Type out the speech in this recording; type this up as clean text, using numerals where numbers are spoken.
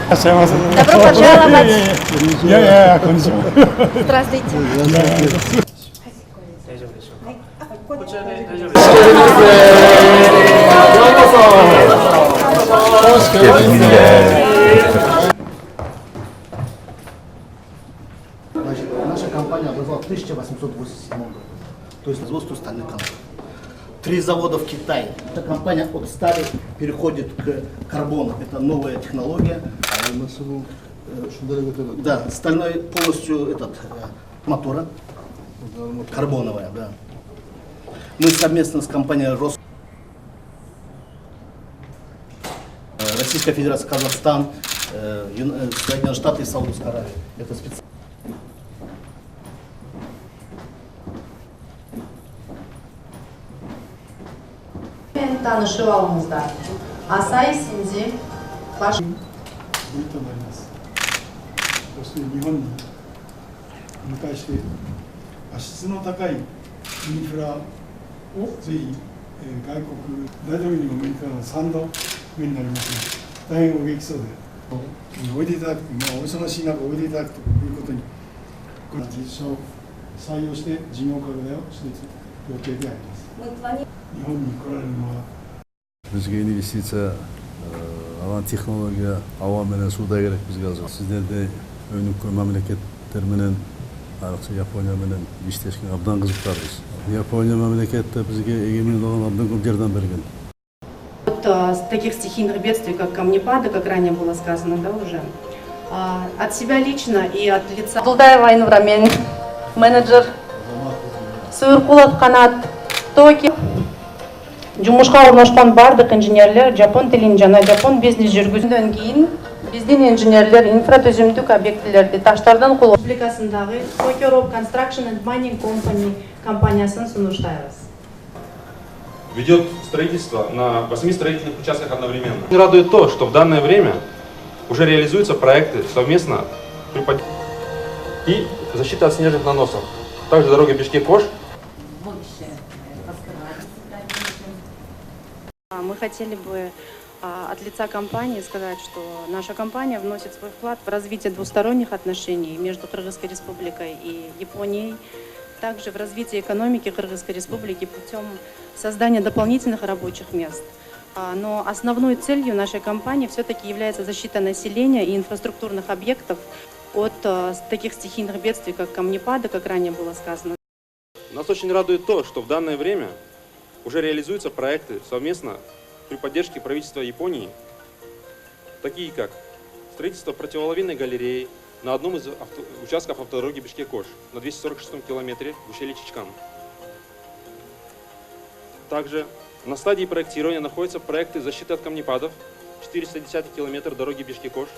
Добро пожаловать. Здравствуйте. Значит, наша компания образовалась в 1887 году, то есть производство стальных конструкций. 3 завода в Китае. Эта компания от стали переходит к карбону. Это новая технология. Да, стальной полностью мотора. Карбоновая, да. Мы совместно с компанией Российская Федерация, Казахстан, Соединенные Штаты и Саудовская Аравия. Это специально. Tanışıyor alanımızda. Asay Sinzi, baş... いいと思います。そして日本に迎えして質の高いインフラをぜひ外国大統領にもアメリカの3度目になりますので大変お元気そうでおいでいただく、お忙しい中おいでいただくということにこの技術者を採用して事業拡大をしていく予定であります。日本に来られるのはBizga investitsiya, avan texnologiya, avam bilan suvda kerak bizga hozir. Sizlarda önümkü mamlakatlar bilan, ayniqsa Yaponiya bilan ishlashga abdan qiziqarmiz. Yaponiya mamlakatda bizga egemenlik olgan abdan ko'p yordam bergan. От таких стихийных бедствий, как камнепады, как ранее было сказано, да, уже. От себя лично и от лица Дулдаева Айнура, мен менеджер Суйркулат Канат Токи. Жумушка орношкон бардык инженерлер жапон тилин жана жапон бизнес жүргүзгөндөн кийин биздин инженерлер инфратүзүмдүк объектилерди таштардан кулоо республикасындагы Tokyo Rock Construction and Mining Company компаниясын сунуштайбыз. Ведет строительство на 8 строительных участках одновременно. Радует то, что в данное время уже реализуются проекты совместно и защита от снежных наносов. Также дорога Бишкек-Ош. Мы хотели бы от лица компании сказать, что наша компания вносит свой вклад в развитие двусторонних отношений между Кыргызской Республикой и Японией, также в развитие экономики Кыргызской Республики путем создания дополнительных рабочих мест. Но основной целью нашей компании все-таки является защита населения и инфраструктурных объектов от таких стихийных бедствий, как камнепады, как ранее было сказано. Нас очень радует то, что в данное время уже реализуются проекты совместно при поддержке правительства Японии, такие как строительство противолавинной галереи на одном из участков автодороги Бишкек-Ош на 246 километре в ущелье Чичкан. Также на стадии проектирования находятся проекты защиты от камнепадов, 410 километр дороги Бишкек-Ош.